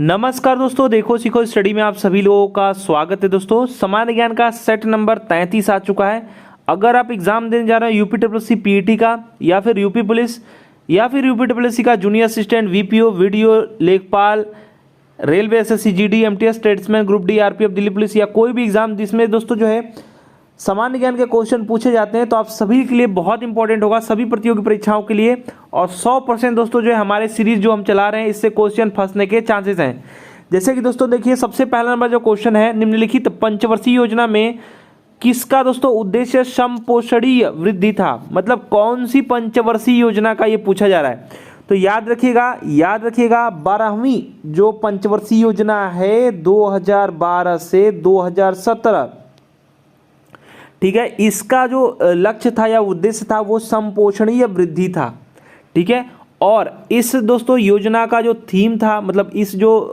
नमस्कार दोस्तों, देखो सीखो स्टडी में आप सभी लोगों का स्वागत है। दोस्तों, सामान्य ज्ञान का सेट नंबर 33 आ चुका है। अगर आप एग्जाम देने जा रहे हैं यूपीडब्ल्यूएससी पीईटी का या फिर यूपी पुलिस या फिर यूपीडब्ल्यूएससी का जूनियर असिस्टेंट, वीपीओ, वीडियो लेखपाल, railway, SSC, GD, MTS, statesman, group D, RPF, Delhi police या कोई भी एग्जाम जिसमें दोस्तों जो है सामान्य ज्ञान के क्वेश्चन पूछे जाते हैं, तो आप सभी के लिए बहुत इंपॉर्टेंट होगा, सभी प्रतियोगी परीक्षाओं के लिए। और 100% दोस्तों जो है हमारे सीरीज जो हम चला रहे हैं इससे क्वेश्चन फंसने के चांसेस हैं। जैसे कि दोस्तों देखिए, सबसे पहला नंबर जो क्वेश्चन है, निम्नलिखित पंचवर्षीय योजना में किसका दोस्तों उद्देश्य समपोषणीय वृद्धि था। मतलब कौन सी पंचवर्षीय योजना का ये पूछा जा रहा है। तो याद रखिएगा 12वीं जो पंचवर्षीय योजना है 2012 से 2017, ठीक है, इसका जो लक्ष्य था या उद्देश्य था वो समपोषणीय वृद्धि था। ठीक है, और इस दोस्तों योजना का जो थीम था, मतलब इस जो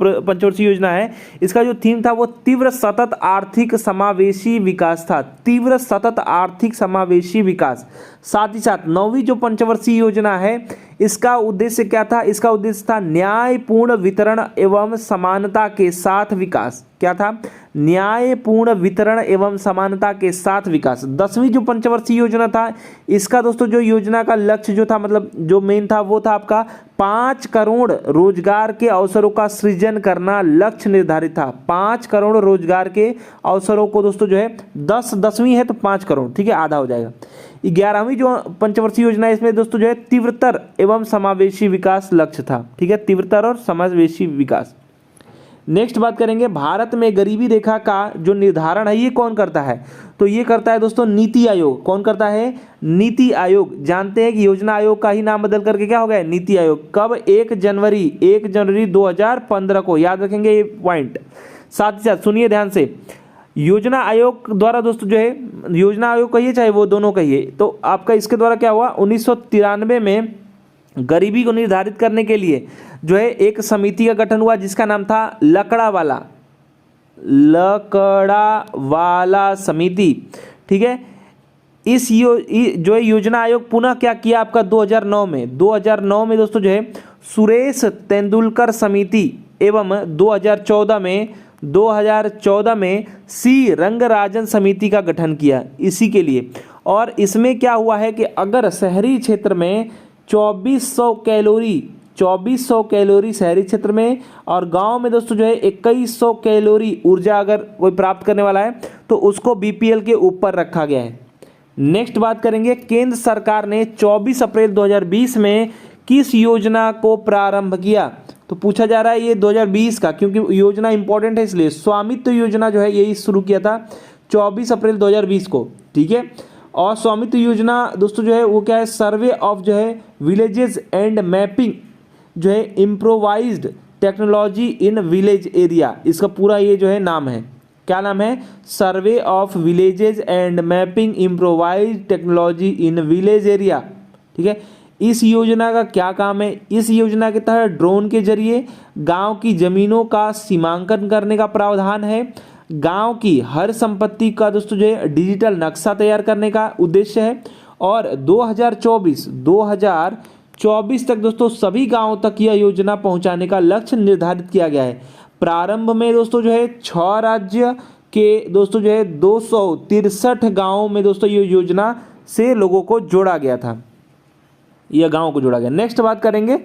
पंचवर्षीय योजना है इसका जो थीम था वो तीव्र सतत आर्थिक समावेशी विकास था। तीव्र सतत आर्थिक समावेशी विकास। साथ ही साथ 9वीं जो पंचवर्षीय योजना है इसका उद्देश्य क्या था? इसका उद्देश्य था न्यायपूर्ण वितरण एवं समानता के साथ विकास। क्या था? न्यायपूर्ण वितरण एवं समानता के साथ विकास। 10वीं जो पंचवर्षीय योजना था इसका दोस्तों जो योजना का लक्ष्य जो था, मतलब जो मेन था वो था आपका 5 करोड़ रोजगार के अवसरों का सृजन करना लक्ष्य निर्धारित था। 5 करोड़ रोजगार के अवसरों को दोस्तों जो है 10वीं है तो 5 करोड़, ठीक है, आधा हो जाएगा। 11वीं जो पंचवर्षीय योजना है इसमें दोस्तों जो है तीव्रतर एवं समावेशी विकास लक्ष्य था। ठीक है, तीव्रतर और समावेशी विकास। नेक्स्ट बात करेंगे, भारत में गरीबी रेखा का जो निर्धारण है ये कौन करता है? तो ये करता है दोस्तों नीति आयोग। कौन करता है? नीति आयोग। जानते हैं कि योजना आयोग का ही नाम बदल करके क्या हो गया? नीति आयोग। कब? 1 जनवरी 2015 को। याद रखेंगे ये पॉइंट। साथ ही साथ सुनिए ध्यान से, योजना आयोग द्वारा दोस्तों जो है, योजना आयोग कहिए चाहे वो दोनों कहिए, तो आपका इसके द्वारा क्या हुआ, 1993 में गरीबी को निर्धारित करने के लिए जो है एक समिति का गठन हुआ जिसका नाम था लकड़ावाला समिति। ठीक है, इस जो है योजना आयोग पुनः क्या किया आपका 2009 में दोस्तों जो है सुरेश तेंदुलकर समिति एवं 2014 में सी रंगराजन समिति का गठन किया इसी के लिए। और इसमें क्या हुआ है कि अगर शहरी क्षेत्र में 2400 कैलोरी शहरी क्षेत्र में और गांव में दोस्तों जो है 2100 कैलोरी ऊर्जा अगर कोई प्राप्त करने वाला है तो उसको बीपीएल के ऊपर रखा गया है। नेक्स्ट बात करेंगे, केंद्र सरकार ने 24 अप्रैल 2020 में किस योजना को प्रारंभ किया? तो पूछा जा रहा है ये 2020 का, क्योंकि योजना इंपॉर्टेंट है इसलिए। स्वामित्व योजना जो है यही शुरू किया था 24 अप्रैल 2020 को। ठीक है, और स्वामित्व योजना दोस्तों जो है वो क्या है? सर्वे ऑफ जो है विलेजेस एंड मैपिंग जो है improvised technology in village area, इसका पूरा ये जो है नाम है। क्या नाम है? Survey of villages and mapping improvised technology in village area. ठीक है, इस योजना का क्या काम है? इस योजना के तहत ड्रोन के जरिए गांव की जमीनों का सीमांकन करने का प्रावधान है। गांव की हर संपत्ति का दोस्तों जो है डिजिटल नक्शा तैयार करने का उद्देश्य है। और 2024 तक दोस्तों सभी गांवों तक यह योजना पहुंचाने का लक्ष्य निर्धारित किया गया है। प्रारंभ में दोस्तों जो है 6 राज्य के दोस्तों जो है 263 गाँवों में दोस्तों ये योजना से लोगों को जोड़ा गया था, यह गाँव को जोड़ा गया। नेक्स्ट बात करेंगे,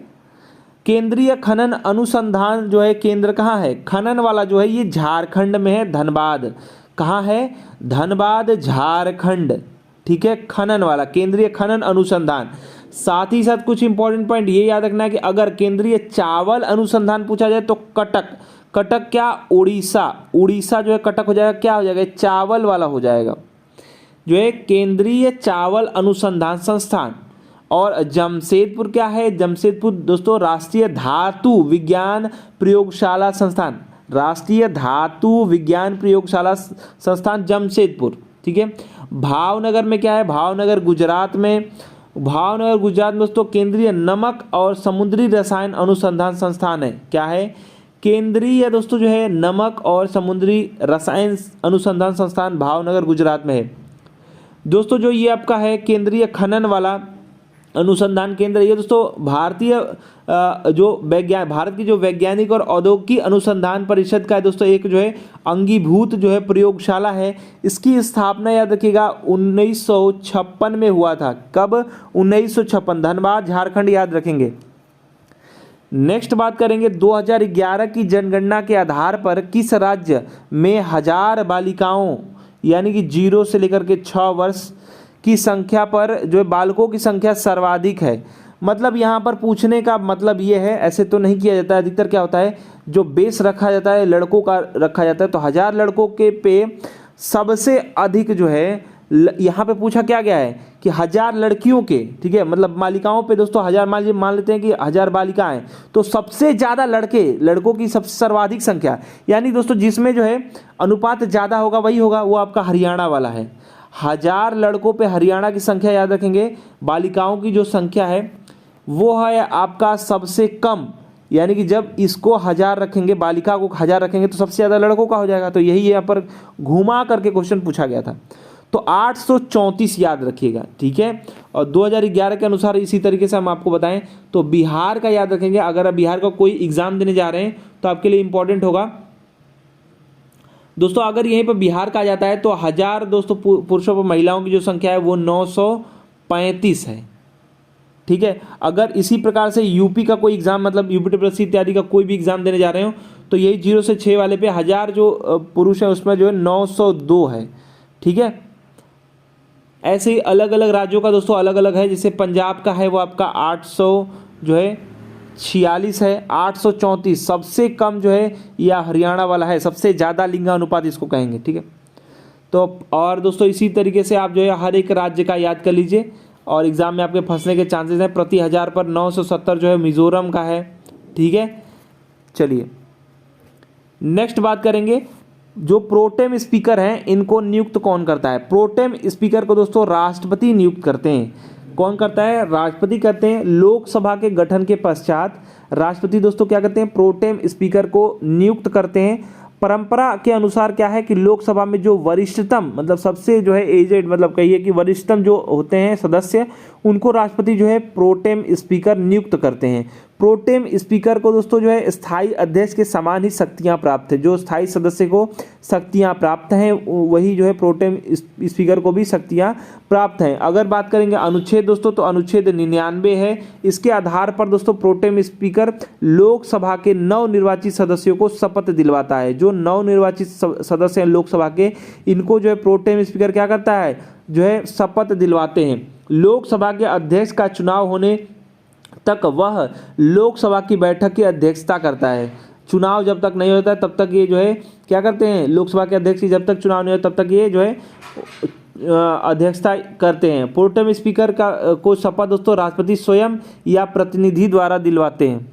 केंद्रीय खनन अनुसंधान जो है केंद्र कहाँ है? खनन वाला जो है ये झारखंड में है, धनबाद। कहाँ है? धनबाद, झारखंड। ठीक है, खनन वाला केंद्रीय खनन अनुसंधान। साथ ही साथ कुछ इंपॉर्टेंट पॉइंट ये याद रखना है कि अगर केंद्रीय चावल अनुसंधान पूछा जाए तो कटक क्या? उड़ीसा जो है कटक हो जाएगा, क्या हो जाएगा? चावल वाला हो जाएगा, जो है केंद्रीय चावल अनुसंधान संस्थान। और जमशेदपुर क्या है? जमशेदपुर दोस्तों राष्ट्रीय धातु विज्ञान प्रयोगशाला संस्थान। राष्ट्रीय धातु विज्ञान प्रयोगशाला संस्थान जमशेदपुर। ठीक है, भावनगर में क्या है? भावनगर गुजरात में दोस्तों केंद्रीय नमक और समुद्री रसायन अनुसंधान संस्थान है। क्या है? केंद्रीय दोस्तों जो है नमक और समुद्री रसायन अनुसंधान संस्थान भावनगर गुजरात में है। दोस्तों जो ये आपका है केंद्रीय खनन वाला अनुसंधान केंद्र, ये दोस्तों भारतीय भारत की जो वैज्ञानिक और औद्योगिक अनुसंधान परिषद का है दोस्तों एक जो है अंगीभूत जो है प्रयोगशाला है। इसकी स्थापना याद रखिएगा 1956 में हुआ था। कब? 1956। धनबाद झारखंड याद रखेंगे। नेक्स्ट बात करेंगे 2011 की जनगणना के आधार पर किस राज्य में 1000 बालिकाओं यानी कि 0 से लेकर के 6 वर्ष की संख्या पर जो है बालकों की संख्या सर्वाधिक है। मतलब यहाँ पर पूछने का मतलब ये है, ऐसे तो नहीं किया जाता है। अधिकतर क्या होता है, जो बेस रखा जाता है लड़कों का रखा जाता है, तो 1000 लड़कों के पे सबसे अधिक जो है यहाँ पे पूछा क्या गया है कि 1000 लड़कियों के, ठीक है, मतलब बालिकाओं पे दोस्तों 1000 मान लेते हैं कि 1000 बालिकाएं, तो सबसे ज़्यादा लड़कों की सबसे सर्वाधिक संख्या, यानी दोस्तों जिसमें जो है अनुपात ज़्यादा होगा वही होगा, वो आपका हरियाणा वाला है। 1000 लड़कों पे हरियाणा की संख्या याद रखेंगे। बालिकाओं की जो संख्या है वो है आपका सबसे कम, यानी कि जब इसको 1000 रखेंगे, बालिका को 1000 रखेंगे तो सबसे ज़्यादा लड़कों का हो जाएगा। तो यही यहाँ पर घुमा करके क्वेश्चन पूछा गया था। तो 834 याद रखिएगा, ठीक है। और 2011 के अनुसार इसी तरीके से हम आपको बताएं तो बिहार का याद रखेंगे। अगर आप बिहार का कोई एग्जाम देने जा रहे हैं तो आपके लिए इंपॉर्टेंट होगा दोस्तों, अगर यहीं पर बिहार का आ जाता है तो 1000 दोस्तों पुरुषों पर महिलाओं की जो संख्या है वो 935 है, ठीक है। अगर इसी प्रकार से यूपी का कोई एग्जाम, मतलब यूपीटीसी इत्यादि का कोई भी एग्जाम देने जा रहे हो तो यही 0 से 6 वाले पे 1000 जो पुरुष है उसमें जो है 902 है, ठीक है। ऐसे ही अलग अलग राज्यों का दोस्तों अलग अलग है। जैसे पंजाब का है वो आपका 846 है, 834 सबसे कम जो है या हरियाणा वाला है, सबसे ज़्यादा लिंगानुपात इसको कहेंगे, ठीक है। तो और दोस्तों इसी तरीके से आप जो है हर एक राज्य का याद कर लीजिए और एग्जाम में आपके फंसने के चांसेस हैं। प्रति 1000 पर 970 जो है मिजोरम का है, ठीक है। चलिए नेक्स्ट बात करेंगे, जो प्रोटेम स्पीकर हैं इनको नियुक्त कौन करता है? प्रोटेम स्पीकर को दोस्तों राष्ट्रपति नियुक्त करते हैं। कौन करता है? राष्ट्रपति करते हैं। लोकसभा के गठन के पश्चात राष्ट्रपति दोस्तों क्या करते हैं? प्रोटेम स्पीकर को नियुक्त करते हैं। परंपरा के अनुसार क्या है कि लोकसभा में जो वरिष्ठतम, मतलब सबसे जो है एजेड, मतलब कहिए कि वरिष्ठतम जो होते हैं सदस्य, उनको राष्ट्रपति जो है प्रोटेम स्पीकर नियुक्त करते हैं। प्रोटेम स्पीकर को दोस्तों जो है स्थायी अध्यक्ष के समान ही शक्तियां प्राप्त है। जो स्थायी सदस्य को शक्तियां प्राप्त हैं वही जो है प्रोटेम स्पीकर को भी शक्तियां प्राप्त हैं। अगर बात करेंगे अनुच्छेद दोस्तों तो अनुच्छेद 99 है। इसके आधार पर दोस्तों प्रोटेम स्पीकर लोकसभा के नवनिर्वाचित सदस्यों को शपथ दिलवाता है। जो नवनिर्वाचित सदस्य हैं लोकसभा के, इनको जो है प्रोटेम स्पीकर क्या करता है? जो है शपथ दिलवाते हैं। लोकसभा के अध्यक्ष का चुनाव होने तक वह लोकसभा की बैठक की अध्यक्षता करता है। चुनाव जब तक नहीं होता है तब तक ये जो है क्या करते हैं? लोकसभा के अध्यक्ष की जब तक चुनाव नहीं होता तब तक ये जो है अध्यक्षता करते हैं। प्रोटेम स्पीकर को शपथ दोस्तों राष्ट्रपति स्वयं या प्रतिनिधि द्वारा दिलवाते हैं।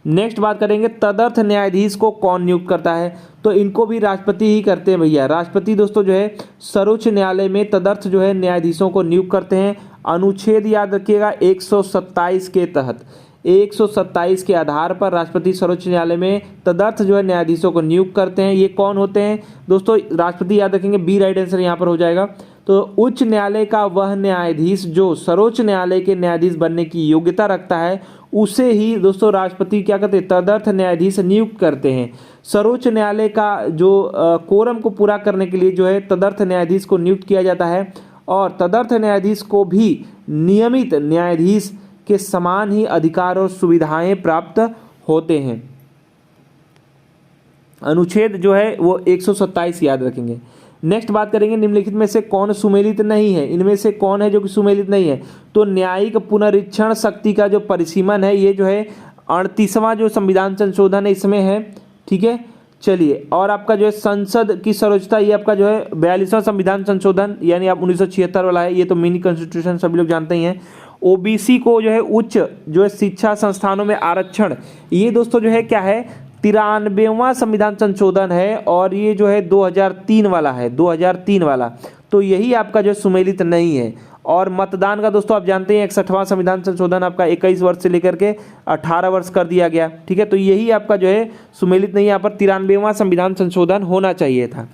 नेक्स्ट बात करेंगे, तदर्थ न्यायाधीश को कौन नियुक्त करता है? तो इनको भी राष्ट्रपति ही करते हैं भैया। राष्ट्रपति दोस्तों जो है सर्वोच्च न्यायालय में तदर्थ जो है न्यायाधीशों को नियुक्त करते हैं। अनुच्छेद याद रखिएगा 127 के तहत, 127 के आधार पर राष्ट्रपति सर्वोच्च न्यायालय में तदर्थ जो है न्यायाधीशों को नियुक्त करते हैं। ये कौन होते हैं दोस्तों? राष्ट्रपति याद रखेंगे, बी राइट आंसर यहाँ पर हो जाएगा। तो उच्च न्यायालय का वह न्यायाधीश जो सर्वोच्च न्यायालय के न्यायाधीश बनने की योग्यता रखता है उसे ही दोस्तों राष्ट्रपति क्या करते हैं? तदर्थ न्यायाधीश नियुक्त करते हैं। सर्वोच्च न्यायालय का जो कोरम को पूरा करने के लिए जो है तदर्थ न्यायाधीश को नियुक्त किया जाता है और तदर्थ न्यायाधीश को भी नियमित न्यायाधीश के समान ही अधिकार और सुविधाएं प्राप्त होते हैं। अनुच्छेद जो है वो 127 याद रखेंगे। नेक्स्ट बात करेंगे, निम्नलिखित में से कौन सुमेलित नहीं है? इनमें से कौन है जो कि सुमेलित नहीं है? तो न्यायिक पुनरीक्षण शक्ति का जो परिसीमन है ये जो है 38वां जो संविधान संशोधन है इसमें है, ठीक है। चलिए, और आपका जो है संसद की सर्वोच्चता, ये आपका जो है 42वां संविधान संशोधन यानी आप 1976 वाला है, ये तो मिनी कॉन्स्टिट्यूशन सभी लोग जानते ही हैं। ओबीसी को जो है उच्च जो है शिक्षा संस्थानों में आरक्षण, ये दोस्तों जो है क्या है? 93वां संविधान संशोधन है और ये जो है 2003 वाला है, 2003 वाला। तो यही आपका जो सुमेलित नहीं है। और मतदान का दोस्तों आप जानते हैं 61वां संविधान संशोधन आपका 21 वर्ष से लेकर के 18 वर्ष कर दिया गया, ठीक है। तो यही आपका जो है सुमेलित नहीं, यहाँ पर 93वां संविधान संशोधन होना चाहिए था,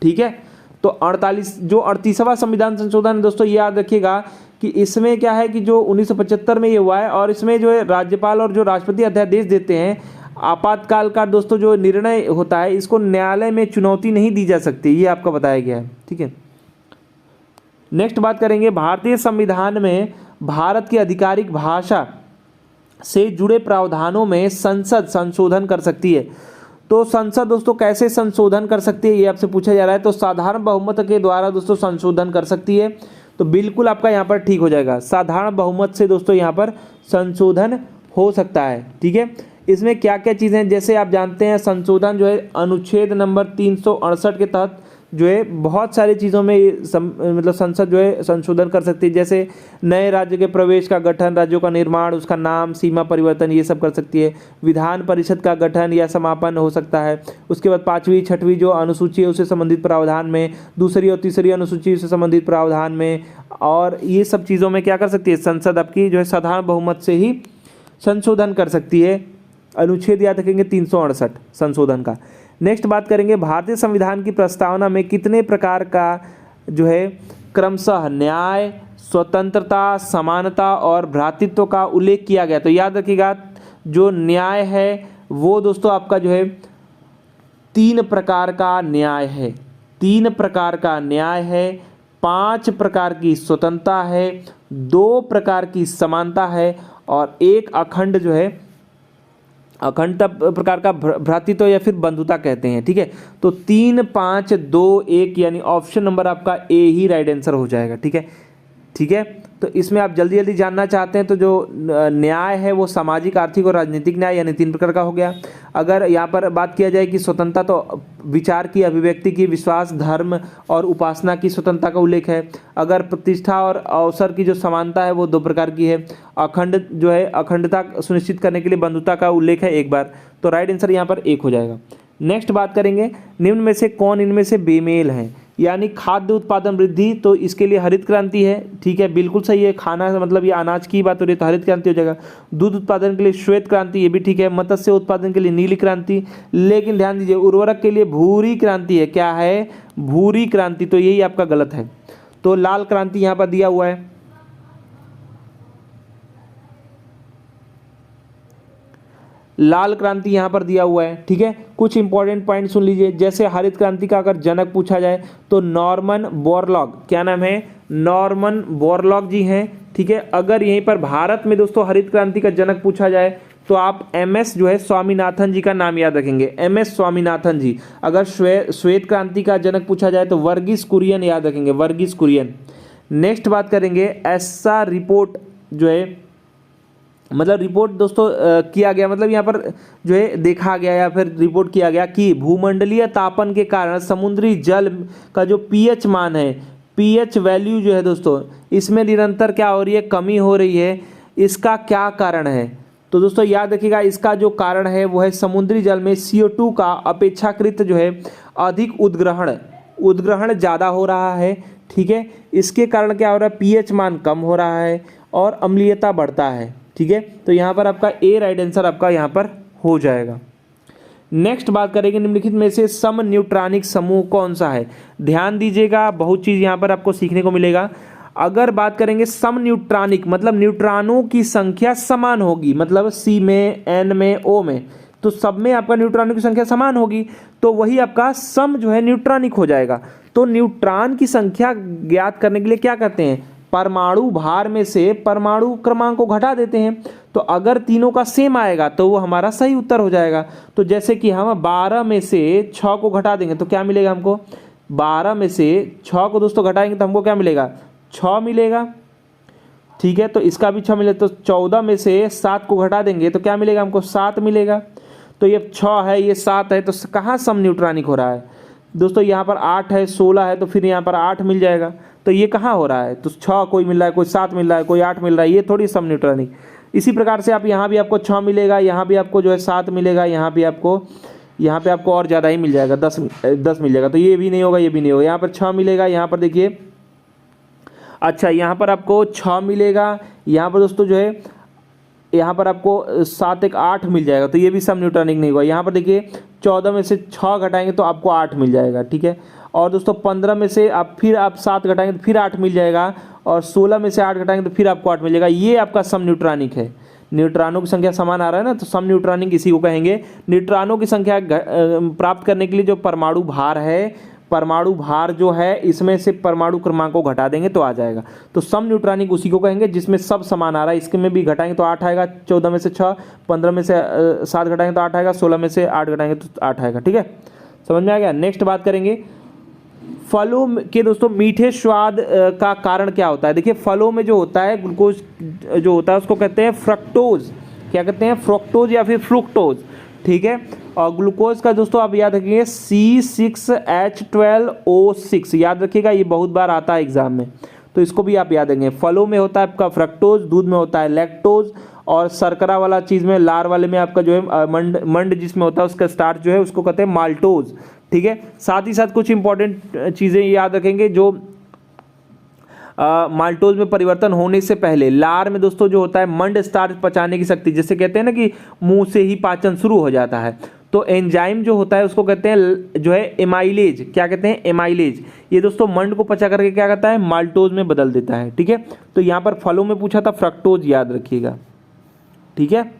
ठीक है। तो 38वां संविधान संशोधन दोस्तों याद रखिएगा कि इसमें क्या है कि जो 1975 में ये हुआ है, और इसमें जो है राज्यपाल और जो राष्ट्रपति अध्यादेश देते हैं, आपातकाल का दोस्तों जो निर्णय होता है इसको न्यायालय में चुनौती नहीं दी जा सकती, ये आपका बताया गया है। ठीक है, नेक्स्ट बात करेंगे, भारतीय संविधान में भारत की आधिकारिक भाषा से जुड़े प्रावधानों में संसद संशोधन कर सकती है। तो संसद दोस्तों कैसे संशोधन कर सकती है, ये आपसे पूछा जा रहा है। तो साधारण बहुमत के द्वारा दोस्तों संशोधन कर सकती है। तो बिल्कुल आपका यहाँ पर ठीक हो जाएगा, साधारण बहुमत से दोस्तों यहाँ पर संशोधन हो सकता है। ठीक है, इसमें क्या क्या चीज़ें, जैसे आप जानते हैं संशोधन जो है अनुच्छेद नंबर 368 के तहत जो है बहुत सारी चीज़ों में मतलब संसद जो है संशोधन कर सकती है, जैसे नए राज्य के प्रवेश का गठन, राज्यों का निर्माण, उसका नाम, सीमा परिवर्तन, ये सब कर सकती है। विधान परिषद का गठन या समापन हो सकता है। उसके बाद 5वीं 6वीं जो अनुसूची है उससे संबंधित प्रावधान में, दूसरी और तीसरी अनुसूची से संबंधित प्रावधान में, और ये सब चीज़ों में क्या कर सकती है संसद आपकी जो है साधारण बहुमत से ही संशोधन कर सकती है। अनुच्छेद याद रखेंगे 368 संशोधन का। नेक्स्ट बात करेंगे, भारतीय संविधान की प्रस्तावना में कितने प्रकार का जो है क्रमशः न्याय, स्वतंत्रता, समानता और भ्रातृत्व का उल्लेख किया गया। तो याद रखिएगा जो न्याय है वो दोस्तों आपका जो है 3 प्रकार का न्याय है, 3 प्रकार का न्याय है, 5 प्रकार की स्वतंत्रता है, 2 प्रकार की समानता है, और 1 अखंड जो है अखंडता प्रकार का भ्रातृत्व या फिर बंधुता कहते हैं। ठीक है, तो 3 5 2 1 यानी ऑप्शन नंबर आपका ए ही राइट आंसर हो जाएगा। ठीक है, ठीक है, तो इसमें आप जल्दी जल्दी जानना चाहते हैं तो जो न्याय है वो सामाजिक, आर्थिक और राजनीतिक न्याय यानी 3 प्रकार का हो गया। अगर यहाँ पर बात किया जाए कि स्वतंत्रता, तो विचार की, अभिव्यक्ति की, विश्वास, धर्म और उपासना की स्वतंत्रता का उल्लेख है। अगर प्रतिष्ठा और अवसर की जो समानता है वो 2 प्रकार की है। अखंड जो है अखंडता सुनिश्चित करने के लिए बंधुता का उल्लेख है एक बार। तो राइट आंसर यहाँ पर 1 हो जाएगा। नेक्स्ट बात करेंगे, निम्न में से कौन इनमें से बेमेल है, यानी खाद्य उत्पादन वृद्धि, तो इसके लिए हरित क्रांति है। ठीक है, बिल्कुल सही है, खाना मतलब ये अनाज की बात हो रही है तो हरित क्रांति हो जाएगा। दूध उत्पादन के लिए श्वेत क्रांति, ये भी ठीक है। मत्स्य उत्पादन के लिए नीली क्रांति, लेकिन ध्यान दीजिए उर्वरक के लिए भूरी क्रांति है। क्या है? भूरी क्रांति, तो यही आपका गलत है। तो लाल क्रांति यहाँ पर दिया हुआ है। लाल क्रांति यहाँ पर दिया हुआ है। ठीक है, कुछ इंपॉर्टेंट पॉइंट सुन लीजिए। जैसे हरित क्रांति का अगर जनक पूछा जाए तो नॉर्मन बोरलॉग, क्या नाम है? नॉर्मन बोरलॉग जी हैं। ठीक है, अगर यहीं पर भारत में दोस्तों हरित क्रांति का जनक पूछा जाए तो आप एमएस जो है स्वामीनाथन जी का नाम याद रखेंगे, एमएस स्वामीनाथन जी। अगर श्वेत क्रांति का जनक पूछा जाए तो वर्गीस कुरियन याद रखेंगे, वर्गीस कुरियन। नेक्स्ट बात करेंगे, ऐसा रिपोर्ट जो है मतलब रिपोर्ट दोस्तों किया गया, मतलब यहाँ पर जो है देखा गया या फिर रिपोर्ट किया गया कि भूमंडलीय तापन के कारण समुद्री जल का जो पीएच मान है, पीएच वैल्यू जो है दोस्तों, इसमें निरंतर क्या हो रही है? कमी हो रही है। इसका क्या कारण है? तो दोस्तों याद रखिएगा, इसका जो कारण है वो है समुद्री जल में CO2 का अपेक्षाकृत जो है अधिक उद्ग्रहण ज़्यादा हो रहा है। ठीक है, इसके कारण क्या हो रहा है? पीएच मान कम हो रहा है और अम्लीयता बढ़ता है। ठीक है, तो यहाँ पर आपका ए राइट आंसर आपका यहाँ पर हो जाएगा। नेक्स्ट बात करेंगे, निम्नलिखित में से सम न्यूट्रॉनिक समूह कौन सा है? ध्यान दीजिएगा, बहुत चीज़ यहाँ पर आपको सीखने को मिलेगा। अगर बात करेंगे सम न्यूट्रॉनिक, मतलब न्यूट्रॉनों की संख्या समान होगी, मतलब सी में, एन में, ओ में, तो सब में आपका न्यूट्रॉनों की संख्या समान होगी, तो वही आपका सम जो है न्यूट्रॉनिक हो जाएगा। तो न्यूट्रॉन की संख्या ज्ञात करने के लिए क्या करते हैं? परमाणु भार में से परमाणु क्रमांक को घटा देते हैं। तो अगर तीनों का सेम आएगा तो वो हमारा सही उत्तर हो जाएगा। तो जैसे कि हम 12 में से 6 को घटा देंगे तो क्या मिलेगा हमको? 12 में से 6 को दोस्तों घटाएंगे तो हमको क्या मिलेगा? 6 मिलेगा। ठीक है, तो इसका भी 6 मिलेगा। तो 14 में से 7 को घटा देंगे तो क्या मिलेगा हमको? 7 मिलेगा। तो ये 6 है, ये 7 है, तो कहाँ सम न्यूट्रॉनिक हो रहा है दोस्तों? यहाँ पर 8 है, 16 है, तो फिर यहाँ पर 8 मिल जाएगा। तो ये कहाँ हो रहा है? तो 6 कोई मिल रहा है, कोई 7 मिल रहा है, कोई 8 मिल रहा है, ये थोड़ी सम न्यूट्रॉनिक। इसी प्रकार से आप यहाँ भी आपको 6 मिलेगा, यहाँ भी आपको जो है 7 मिलेगा, यहाँ पे आपको और ज़्यादा ही मिल जाएगा, 10 मिल जाएगा। तो ये भी नहीं होगा, ये भी नहीं होगा। यहाँ पर 6 मिलेगा, यहाँ पर देखिए, अच्छा यहाँ पर आपको 6 मिलेगा, यहाँ पर दोस्तों जो है यहाँ पर आपको 7 1 8 मिल जाएगा, तो ये भी सम न्यूट्रॉनिक नहीं होगा। यहाँ पर देखिए 14 में से 6 घटाएंगे तो आपको 8 मिल जाएगा। ठीक है, और दोस्तों 15 में से आप 7 घटाएंगे तो फिर 8 मिल जाएगा, और 16 में से 8 घटाएंगे तो फिर आपको 8 मिलेगा। ये आपका सम न्यूट्रॉनिक है। न्यूट्रॉनों की संख्या समान आ रहा है ना, तो सम न्यूट्रॉनिक इसी को कहेंगे। न्यूट्रॉनों की संख्या प्राप्त करने के लिए जो परमाणु भार है, परमाणु भार जो है इसमें से परमाणु क्रमांक को घटा देंगे तो आ जाएगा। तो सम न्यूट्रॉनिक उसी को कहेंगे जिसमें सब समान आ रहा है। इसके में भी घटाएंगे तो 8 आएगा, 14 में से 6, 15 में से 7 घटाएंगे तो 8 आएगा, 16 में से 8 घटाएंगे तो 8 आएगा। ठीक है, समझ में आ गया। नेक्स्ट बात करेंगे फलों के दोस्तों मीठे स्वाद का कारण क्या होता है। देखिए फलों में जो होता है ग्लूकोज जो होता है उसको कहते हैं फ्रक्टोज। क्या कहते हैं? फ्रक्टोज या फिर फ्रुक्टोज। ठीक है, और ग्लूकोज का दोस्तों आप याद रखिए C6H12O6 याद रखिएगा, ये बहुत बार आता है एग्जाम में, तो इसको भी आप याद रखेंगे। फलों में होता है आपका फ्रक्टोज, दूध में होता है लैक्टोज, और शर्करा वाला चीज़ में लार वाले में आपका जो है मंड जिसमें होता है उसका स्टार्च जो है उसको कहते हैं माल्टोज। ठीक है, साथ ही साथ कुछ इंपॉर्टेंट चीज़ें याद रखेंगे जो माल्टोज में परिवर्तन होने से पहले लार में दोस्तों जो होता है मंड स्टार्च पचाने की शक्ति, जैसे कहते हैं ना कि मुंह से ही पाचन शुरू हो जाता है, तो एंजाइम जो होता है उसको कहते हैं जो है एमाइलेज। क्या कहते हैं? एमाइलेज। ये दोस्तों मंड को पचा करके क्या करता है? माल्टोज में बदल देता है। ठीक है, तो यहाँ पर फलों में पूछा था फ्रक्टोज, याद रखिएगा। ठीक है,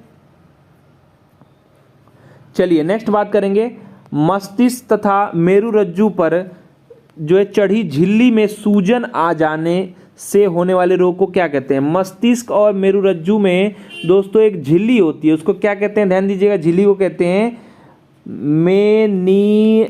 चलिए नेक्स्ट बात करेंगे मस्तिष्क तथा मेरुरज्जु पर जो है चढ़ी झिल्ली में सूजन आ जाने से होने वाले रोग को क्या कहते हैं? मस्तिष्क और मेरुरज्जु में दोस्तों एक झिल्ली होती है, उसको क्या कहते हैं? ध्यान दीजिएगा, झिल्ली को कहते हैं मेनिनजस।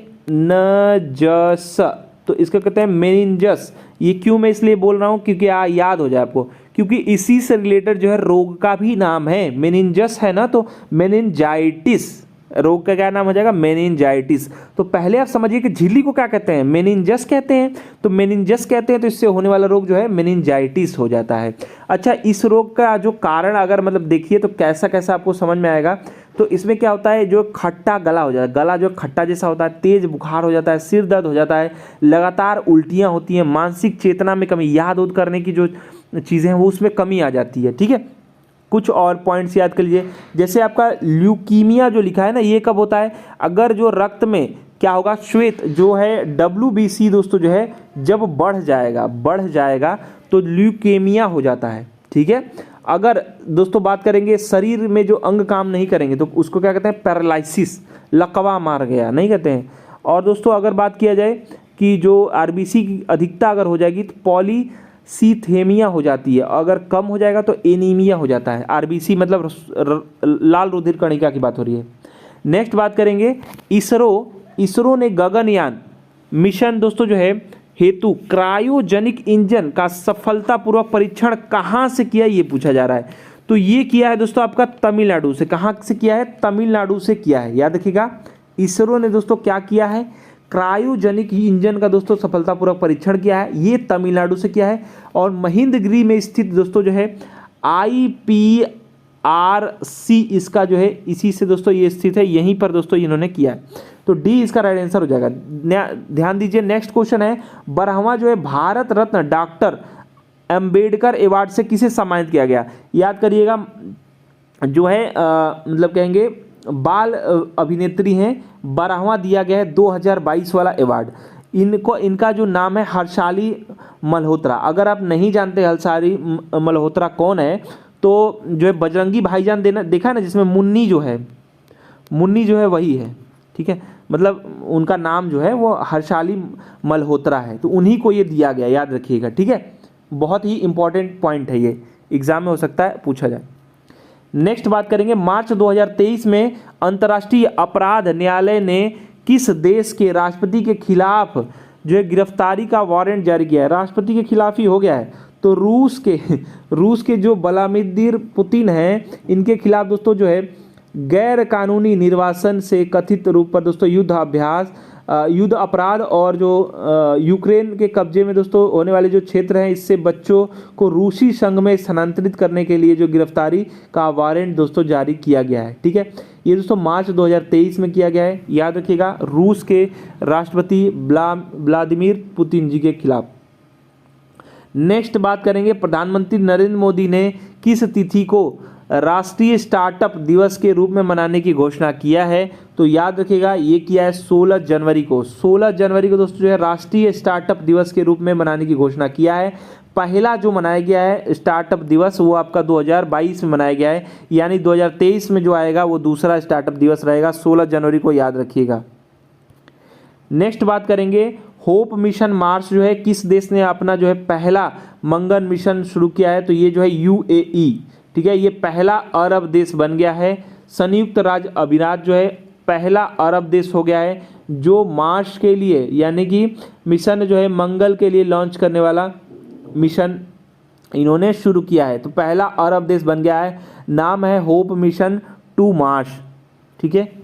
तो इसको कहते हैं मेनिनजस। ये क्यों मैं इसलिए बोल रहा हूँ क्योंकि याद हो जाए आपको, क्योंकि इसी से रिलेटेड जो है रोग का भी नाम है। मेनिनजस है ना, तो मेनिनजाइटिस रोग का क्या नाम हो जाएगा? मेनिनजाइटिस। तो पहले आप समझिए कि झिल्ली को क्या कहते हैं? मेनिनजस कहते हैं। तो मेनिनजस कहते हैं तो इससे होने वाला रोग जो है मेनिनजाइटिस हो जाता है। अच्छा, इस रोग का जो कारण अगर मतलब देखिए तो कैसा कैसा आपको समझ में आएगा। तो इसमें क्या होता है, जो खट्टा गला हो जाता है, गला जो खट्टा जैसा होता है, तेज बुखार हो जाता है, सिर दर्द हो जाता है, लगातार उल्टियाँ होती हैं, मानसिक चेतना में कमी, याद उद करने की जो चीज़ें हैं वो उसमें कमी आ जाती है। ठीक है, कुछ और पॉइंट्स याद कर लीजिए, जैसे आपका ल्यूकीमिया जो लिखा है ना, ये कब होता है? अगर जो रक्त में क्या होगा, श्वेत जो है WBC दोस्तों जो है जब बढ़ जाएगा तो ल्यूकेमिया हो जाता है। ठीक है, अगर दोस्तों बात करेंगे शरीर में जो अंग काम नहीं करेंगे तो उसको क्या कहते हैं? पैरालिसिस, लकवा मार गया, नहीं कहते हैं। और दोस्तों अगर बात किया जाए कि जो RBC की अधिकता अगर हो जाएगी तो पॉलीसीथेमिया हो जाती है, अगर कम हो जाएगा तो एनीमिया हो जाता है। RBC मतलब लाल रुधिर कणिका की बात हो रही है। नेक्स्ट बात करेंगे इसरो ने गगनयान मिशन दोस्तों जो है हेतु क्रायोजेनिक इंजन का सफलतापूर्वक परीक्षण कहाँ से किया, ये पूछा जा रहा है। तो ये किया है दोस्तों आपका तमिलनाडु से। कहाँ से किया है? तमिलनाडु से किया है, याद रखिएगा। इसरो ने दोस्तों क्या किया है? क्रायोजेनिक इंजन का दोस्तों सफलतापूर्वक परीक्षण किया है, ये तमिलनाडु से किया है। और महेंद्रगिरी में स्थित दोस्तों जो है IPRC इसका जो है इसी से दोस्तों ये स्थित है, यहीं पर दोस्तों इन्होंने किया है। तो डी इसका राइट आंसर हो जाएगा। ध्यान दीजिए, नेक्स्ट क्वेश्चन है 12वां जो है भारत रत्न डॉक्टर अंबेडकर अवार्ड से किसे सम्मानित किया गया? याद करिएगा, जो है मतलब कहेंगे बाल अभिनेत्री हैं, 12वां दिया गया है 2022 वाला अवार्ड। इनका जो नाम है हर्षाली मल्होत्रा। अगर आप नहीं जानते हर्षाली मल्होत्रा कौन है तो जो है बजरंगी भाईजान देखा ना, जिसमें मुन्नी जो है वही है। ठीक है, मतलब उनका नाम जो है वो हर्षाली मल्होत्रा है, तो उन्हीं को ये दिया गया, याद रखिएगा। ठीक है, बहुत ही इंपॉर्टेंट पॉइंट है, ये एग्जाम में हो सकता है पूछा जाए। नेक्स्ट बात करेंगे, मार्च 2023 में अंतर्राष्ट्रीय अपराध न्यायालय ने किस देश के राष्ट्रपति के खिलाफ जो है गिरफ्तारी का वारंट जारी किया है? राष्ट्रपति के खिलाफ ही हो गया है, तो रूस के जो व्लादिमीर पुतिन हैं, इनके खिलाफ दोस्तों जो है गैर कानूनी निर्वासन से कथित रूप पर दोस्तों युद्ध अपराध और जो यूक्रेन के कब्जे में दोस्तों होने वाले जो क्षेत्र हैं, इससे बच्चों को रूसी संघ में स्थानांतरित करने के लिए जो गिरफ्तारी का वारंट दोस्तों जारी किया गया है। ठीक है, ये दोस्तों मार्च 2023 में किया गया है, याद रखिएगा, रूस के राष्ट्रपति व्लादिमीर पुतिन जी के खिलाफ। नेक्स्ट बात करेंगे, प्रधानमंत्री नरेंद्र मोदी ने किस तिथि को राष्ट्रीय स्टार्टअप दिवस के रूप में मनाने की घोषणा किया है? तो याद रखिएगा, ये किया है 16 जनवरी को। 16 जनवरी को दोस्तों जो है राष्ट्रीय स्टार्टअप दिवस के रूप में मनाने की घोषणा किया है। पहला जो मनाया गया है स्टार्टअप दिवस वो आपका 2022 में मनाया गया है, यानी 2023 में जो आएगा वो दूसरा स्टार्टअप दिवस रहेगा, 16 जनवरी को याद रखिएगा। नेक्स्ट बात करेंगे होप मिशन मार्स जो है किस देश ने अपना जो है पहला मंगल मिशन शुरू किया है, तो ये जो है UAE, ठीक है, ये पहला अरब देश बन गया है। संयुक्त राज्य अमीरात जो है पहला अरब देश हो गया है जो मार्स के लिए यानी कि मिशन जो है मंगल के लिए लॉन्च करने वाला मिशन इन्होंने शुरू किया है, तो पहला अरब देश बन गया है। नाम है होप मिशन टू मार्स, ठीक है।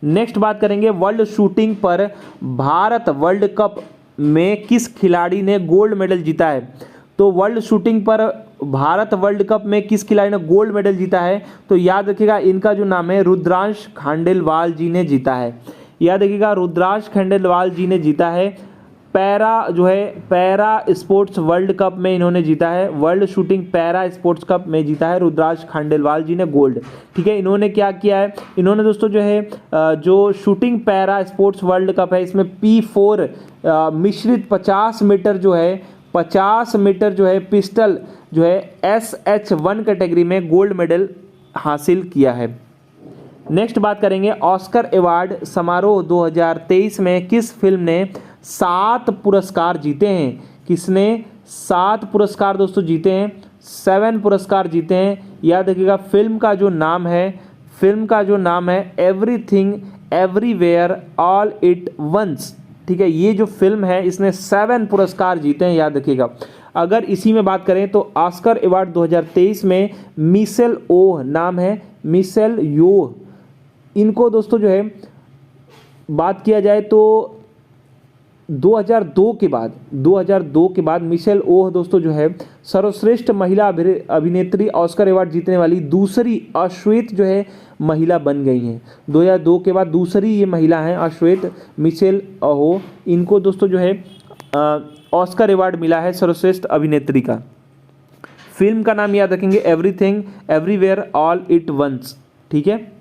नेक्स्ट बात करेंगे वर्ल्ड शूटिंग पर भारत वर्ल्ड कप में किस खिलाड़ी ने गोल्ड मेडल जीता है, तो वर्ल्ड शूटिंग पर भारत वर्ल्ड कप में किस खिलाड़ी ने गोल्ड मेडल जीता है, तो याद रखिएगा इनका जो नाम है रुद्रांश खांडेलवाल जी ने जीता है। याद रखिएगा रुद्रांश खांडेलवाल जी ने जीता है। पैरा स्पोर्ट्स वर्ल्ड कप में इन्होंने जीता है, world shooting para sports cup में जीता है रुद्रांश खांडेलवाल जी ने गोल्ड, ठीक है। इन्होंने क्या किया है, इन्होंने दोस्तों जो है जो shooting para sports world cup है इसमें P4 मिश्रित 50 मीटर जो है पिस्टल जो है SH1 कैटेगरी में गोल्ड मेडल हासिल किया है। नेक्स्ट बात करेंगे ऑस्कर अवार्ड समारोह 2023 में किस फिल्म ने 7 पुरस्कार जीते हैं, किसने 7 पुरस्कार दोस्तों जीते हैं, 7 पुरस्कार जीते हैं। याद रखिएगा फिल्म का जो नाम है everything everywhere all at once, ठीक है। ये जो फिल्म है इसने 7 पुरस्कार जीते हैं, याद रखिएगा। अगर इसी में बात करें तो ऑस्कर अवार्ड 2023 में मिशेल ओह नाम है, मिशेल योह, इनको दोस्तों जो है बात किया जाए तो 2002 के बाद मिशेल ओह दोस्तों जो है सर्वश्रेष्ठ महिला अभिनेत्री ऑस्कर अवार्ड जीतने वाली दूसरी अश्वेत जो है महिला बन गई हैं। 2002 के बाद दूसरी ये महिला हैं अश्वेत मिशेल ओह, इनको दोस्तों जो है ऑस्कर अवार्ड मिला है सर्वश्रेष्ठ अभिनेत्री का। फिल्म का नाम याद रखेंगे everything everywhere all at once, ठीक है।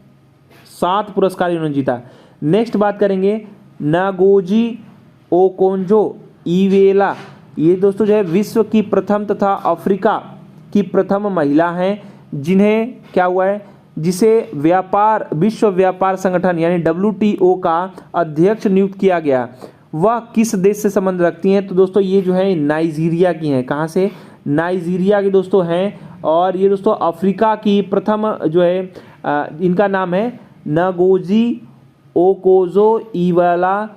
7 पुरस्कार इन्होंने जीता। नेक्स्ट बात करेंगे नागोजी ओकोंजो इवेला, ये दोस्तों जो है विश्व की प्रथम तथा अफ्रीका की प्रथम महिला हैं जिन्हें क्या हुआ है, जिसे विश्व व्यापार संगठन यानी WTO का अध्यक्ष नियुक्त किया गया। वह किस देश से संबंध रखती हैं, तो दोस्तों ये जो है नाइजीरिया की हैं। कहाँ से, नाइजीरिया की दोस्तों हैं, और ये दोस्तों अफ्रीका की प्रथम जो है इनका नाम है नागोजी ओकोजो इवेला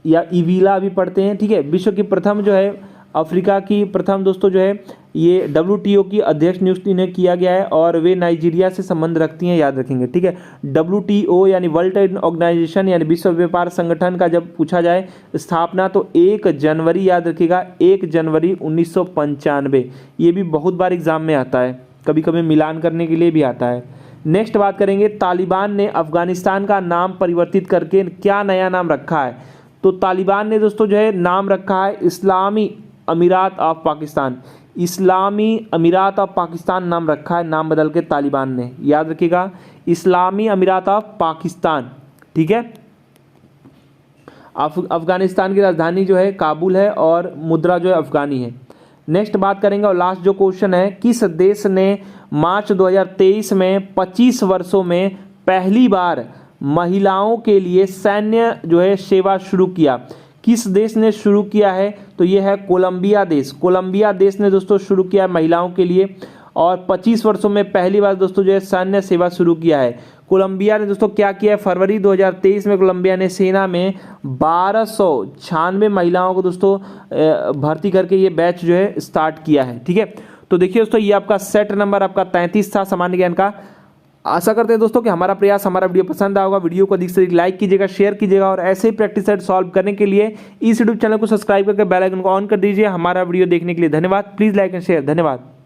या इवीला भी पढ़ते हैं, ठीक है। विश्व की प्रथम जो है अफ्रीका की प्रथम दोस्तों जो है ये WTO की अध्यक्ष नियुक्त इन्हें किया गया है और वे नाइजीरिया से संबंध रखती हैं, याद रखेंगे, ठीक है। WTO यानी वर्ल्ड ट्रेड ऑर्गेनाइजेशन यानी विश्व व्यापार संगठन का जब पूछा जाए स्थापना तो 1 जनवरी, याद रखिएगा 1 जनवरी 1995। ये भी बहुत बार एग्जाम में आता है, कभी कभी मिलान करने के लिए भी आता है। नेक्स्ट बात करेंगे तालिबान ने अफगानिस्तान का नाम परिवर्तित करके क्या नया नाम रखा है, तो तालिबान ने दोस्तों जो है नाम रखा है इस्लामी अमीरात ऑफ पाकिस्तान, इस्लामी अमीरात ऑफ पाकिस्तान नाम रखा है, नाम बदल के तालिबान ने, याद रखिएगा इस्लामी अमीरात ऑफ पाकिस्तान, ठीक है। अफगानिस्तान की राजधानी जो है काबुल है और मुद्रा जो है अफगानी है। नेक्स्ट बात करेंगे और लास्ट जो क्वेश्चन है, किस देश ने मार्च 2023 में 25 वर्षों में पहली बार महिलाओं के लिए सैन्य जो है सेवा शुरू किया, किस देश ने शुरू किया है, तो ये है कोलंबिया देश। कोलंबिया देश ने दोस्तों शुरू किया है महिलाओं के लिए और 25 वर्षों में पहली बार दोस्तों जो है सैन्य सेवा शुरू किया है। कोलंबिया ने दोस्तों क्या किया है, फरवरी 2023 में कोलंबिया ने सेना में 1296 महिलाओं को दोस्तों भर्ती करके ये बैच जो है स्टार्ट किया है, ठीक है। तो देखिए दोस्तों ये आपका सेट नंबर आपका 33 था सामान्य ज्ञान का। आशा करते हैं दोस्तों कि हमारा प्रयास, हमारा वीडियो पसंद आया होगा। वीडियो को अधिक से अधिक लाइक कीजिएगा, शेयर कीजिएगा और ऐसे ही प्रैक्टिस सेट सॉल्व करने के लिए इस यूट्यूब चैनल को सब्सक्राइब करके बेल आइकन को ऑन कर दीजिए। हमारा वीडियो देखने के लिए धन्यवाद। प्लीज़ लाइक एंड शेयर, धन्यवाद।